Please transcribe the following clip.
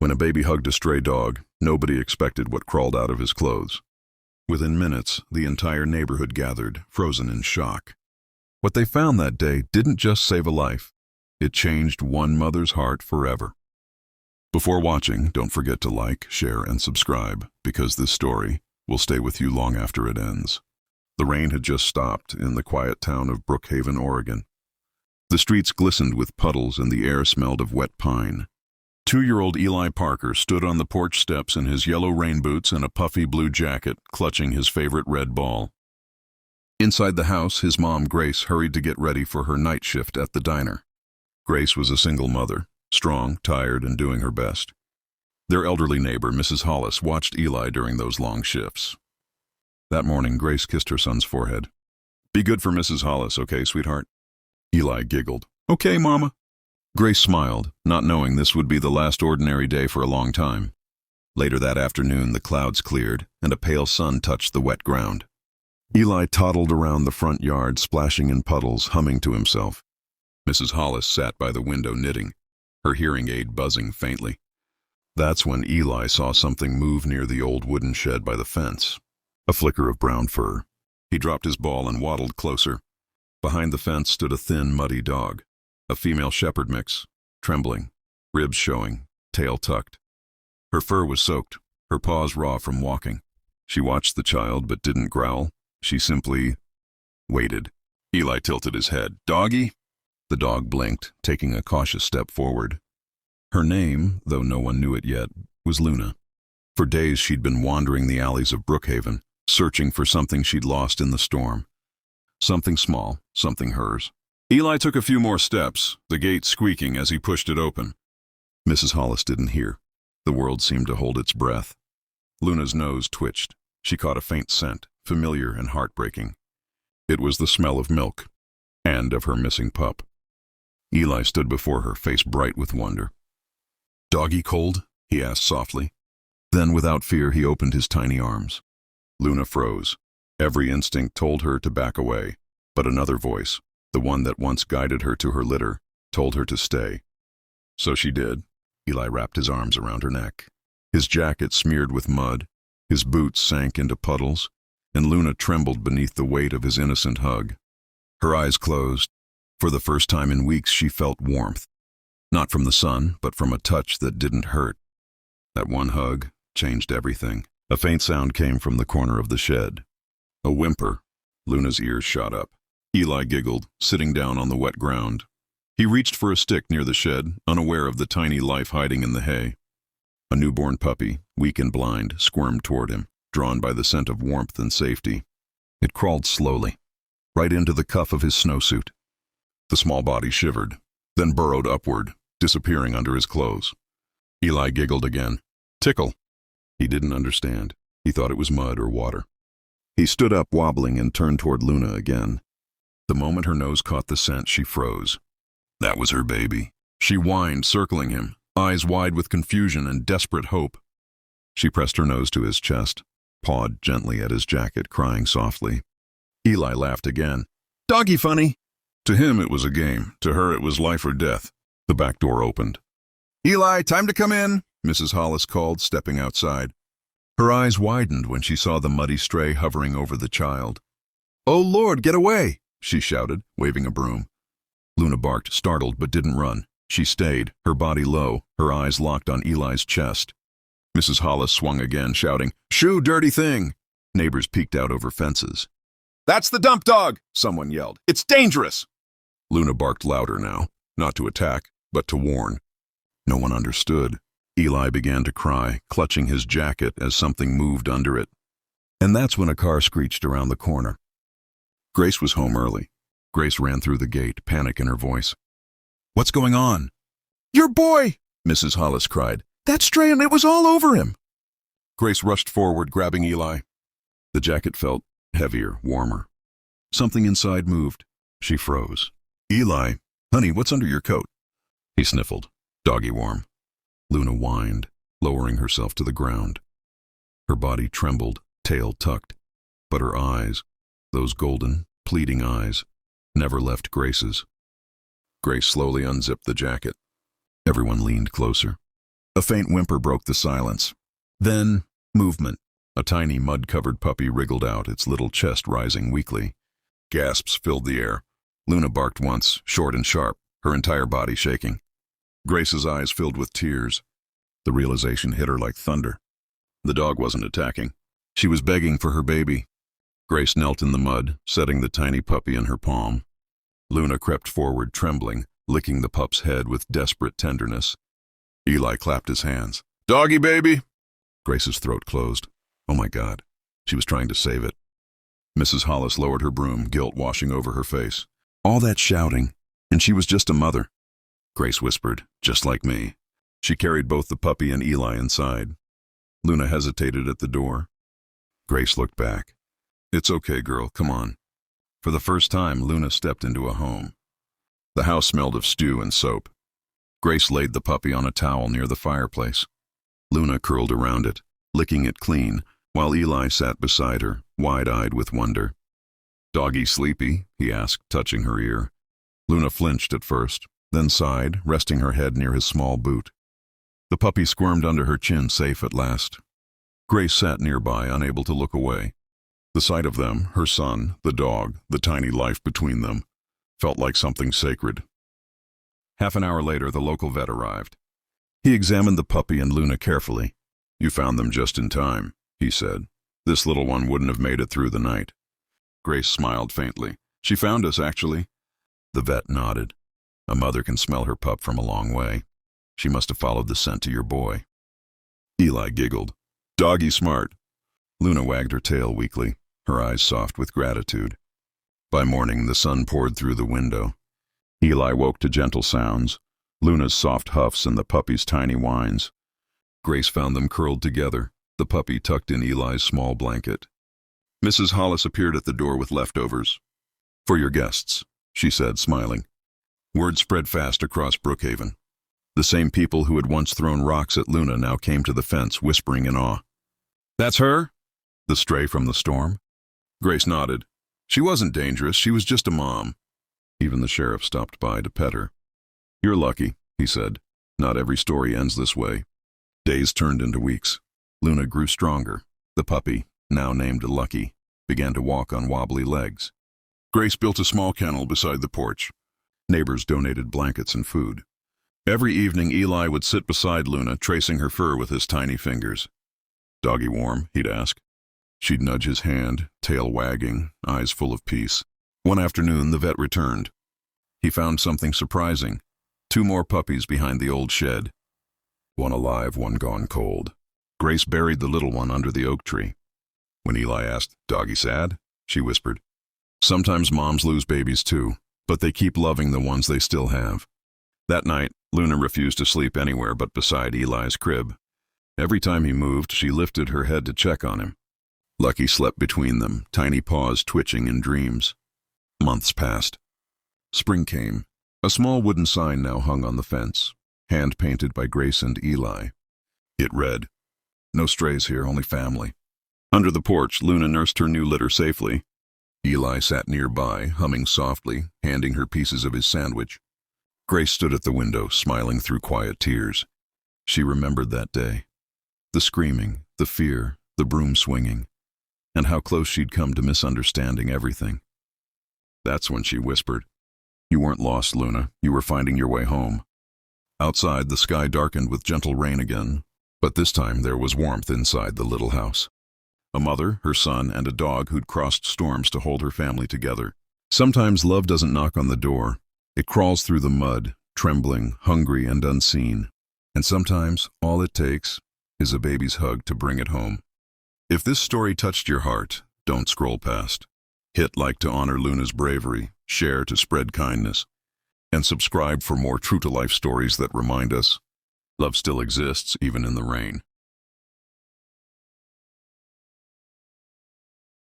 When a baby hugged a stray dog, nobody expected what crawled out of his clothes. Within minutes, the entire neighborhood gathered, frozen in shock. What they found that day didn't just save a life. It changed one mother's heart forever. Before watching, don't forget to like, share, and subscribe, because this story will stay with you long after it ends. The rain had just stopped in the quiet town of Brookhaven, Oregon. The streets glistened with puddles and the air smelled of wet pine. 2-year-old Eli Parker stood on the porch steps in his yellow rain boots and a puffy blue jacket, clutching his favorite red ball. Inside the house, his mom, Grace, hurried to get ready for her night shift at the diner. Grace was a single mother, strong, tired, and doing her best. Their elderly neighbor, Mrs. Hollis, watched Eli during those long shifts. That morning, Grace kissed her son's forehead. "Be good for Mrs. Hollis, okay, sweetheart?" Eli giggled. "Okay, Mama." Grace smiled, not knowing this would be the last ordinary day for a long time. Later that afternoon, the clouds cleared, and a pale sun touched the wet ground. Eli toddled around the front yard, splashing in puddles, humming to himself. Mrs. Hollis sat by the window knitting, her hearing aid buzzing faintly. That's when Eli saw something move near the old wooden shed by the fence. A flicker of brown fur. He dropped his ball and waddled closer. Behind the fence stood a thin, muddy dog. A female shepherd mix, trembling, ribs showing, tail tucked. Her fur was soaked, her paws raw from walking. She watched the child but didn't growl. She simply waited. Eli tilted his head. "Doggy?" The dog blinked, taking a cautious step forward. Her name, though no one knew it yet, was Luna. For days she'd been wandering the alleys of Brookhaven, searching for something she'd lost in the storm. Something small, something hers. Eli took a few more steps, the gate squeaking as he pushed it open. Mrs. Hollis didn't hear. The world seemed to hold its breath. Luna's nose twitched. She caught a faint scent, familiar and heartbreaking. It was the smell of milk, and of her missing pup. Eli stood before her, face bright with wonder. "Doggy cold?" he asked softly. Then, without fear, he opened his tiny arms. Luna froze. Every instinct told her to back away, but another voice, the one that once guided her to her litter, told her to stay. So she did. Eli wrapped his arms around her neck. His jacket smeared with mud, his boots sank into puddles, and Luna trembled beneath the weight of his innocent hug. Her eyes closed. For the first time in weeks, she felt warmth. Not from the sun, but from a touch that didn't hurt. That one hug changed everything. A faint sound came from the corner of the shed. A whimper. Luna's ears shot up. Eli giggled, sitting down on the wet ground. He reached for a stick near the shed, unaware of the tiny life hiding in the hay. A newborn puppy, weak and blind, squirmed toward him, drawn by the scent of warmth and safety. It crawled slowly, right into the cuff of his snowsuit. The small body shivered, then burrowed upward, disappearing under his clothes. Eli giggled again. "Tickle." He didn't understand. He thought it was mud or water. He stood up, wobbling, and turned toward Luna again. The moment her nose caught the scent, she froze. That was her baby. She whined, circling him, eyes wide with confusion and desperate hope. She pressed her nose to his chest, pawed gently at his jacket, crying softly. Eli laughed again. "Doggy funny." To him it was a game. To her it was life or death. The back door opened. "Eli, time to come in," Mrs. Hollis called, stepping outside. Her eyes widened when she saw the muddy stray hovering over the child. "Oh, Lord, get away!" she shouted, waving a broom. Luna barked, startled, but didn't run. She stayed, her body low, her eyes locked on Eli's chest. Mrs. Hollis swung again, shouting, "Shoo, dirty thing!" Neighbors peeked out over fences. "That's the dump dog!" someone yelled. "It's dangerous!" Luna barked louder now, not to attack, but to warn. No one understood. Eli began to cry, clutching his jacket as something moved under it. And that's when a car screeched around the corner. Grace was home early. Grace ran through the gate, panic in her voice. "What's going on?" "Your boy!" Mrs. Hollis cried. "That stray, and it was all over him!" Grace rushed forward, grabbing Eli. The jacket felt heavier, warmer. Something inside moved. She froze. "Eli, honey, what's under your coat?" He sniffled. "Doggy warm." Luna whined, lowering herself to the ground. Her body trembled, tail tucked, but her eyes, those golden, pleading eyes, never left Grace's. Grace slowly unzipped the jacket. Everyone leaned closer. A faint whimper broke the silence. Then, movement. A tiny mud-covered puppy wriggled out, its little chest rising weakly. Gasps filled the air. Luna barked once, short and sharp, her entire body shaking. Grace's eyes filled with tears. The realization hit her like thunder. The dog wasn't attacking. She was begging for her baby. Grace knelt in the mud, setting the tiny puppy in her palm. Luna crept forward, trembling, licking the pup's head with desperate tenderness. Eli clapped his hands. "Doggy baby!" Grace's throat closed. Oh my God. She was trying to save it. Mrs. Hollis lowered her broom, guilt washing over her face. All that shouting, and she was just a mother. Grace whispered, "Just like me." She carried both the puppy and Eli inside. Luna hesitated at the door. Grace looked back. "It's okay, girl, come on." For the first time, Luna stepped into a home. The house smelled of stew and soap. Grace laid the puppy on a towel near the fireplace. Luna curled around it, licking it clean, while Eli sat beside her, wide-eyed with wonder. "Doggy sleepy?" he asked, touching her ear. Luna flinched at first, then sighed, resting her head near his small boot. The puppy squirmed under her chin, safe at last. Grace sat nearby, unable to look away. The sight of them, her son, the dog, the tiny life between them, felt like something sacred. Half an hour later, the local vet arrived. He examined the puppy and Luna carefully. "You found them just in time," he said. "This little one wouldn't have made it through the night." Grace smiled faintly. "She found us, actually." The vet nodded. "A mother can smell her pup from a long way. She must have followed the scent to your boy." Eli giggled. "Doggy smart." Luna wagged her tail weakly, her eyes soft with gratitude. By morning, the sun poured through the window. Eli woke to gentle sounds, Luna's soft huffs and the puppy's tiny whines. Grace found them curled together, the puppy tucked in Eli's small blanket. Mrs. Hollis appeared at the door with leftovers. "For your guests," she said, smiling. Word spread fast across Brookhaven. The same people who had once thrown rocks at Luna now came to the fence, whispering in awe. "That's her? The stray from the storm?" Grace nodded. "She wasn't dangerous, she was just a mom." Even the sheriff stopped by to pet her. "You're lucky," he said. "Not every story ends this way." Days turned into weeks. Luna grew stronger. The puppy, now named Lucky, began to walk on wobbly legs. Grace built a small kennel beside the porch. Neighbors donated blankets and food. Every evening, Eli would sit beside Luna, tracing her fur with his tiny fingers. "Doggy warm?" he'd ask. She'd nudge his hand, tail wagging, eyes full of peace. One afternoon, the vet returned. He found something surprising. 2 more puppies behind the old shed. One alive, one gone cold. Grace buried the little one under the oak tree. When Eli asked, "Doggy sad?" she whispered, "Sometimes moms lose babies too, but they keep loving the ones they still have." That night, Luna refused to sleep anywhere but beside Eli's crib. Every time he moved, she lifted her head to check on him. Lucky slept between them, tiny paws twitching in dreams. Months passed. Spring came. A small wooden sign now hung on the fence, hand-painted by Grace and Eli. It read, "No strays here, only family." Under the porch, Luna nursed her new litter safely. Eli sat nearby, humming softly, handing her pieces of his sandwich. Grace stood at the window, smiling through quiet tears. She remembered that day. The screaming, the fear, the broom swinging, and how close she'd come to misunderstanding everything. That's when she whispered, "You weren't lost, Luna. You were finding your way home." Outside, the sky darkened with gentle rain again, but this time there was warmth inside the little house. A mother, her son, and a dog who'd crossed storms to hold her family together. Sometimes love doesn't knock on the door. It crawls through the mud, trembling, hungry, and unseen. And sometimes all it takes is a baby's hug to bring it home. If this story touched your heart, don't scroll past. Hit like to honor Luna's bravery, share to spread kindness, and subscribe for more true-to-life stories that remind us love still exists even in the rain.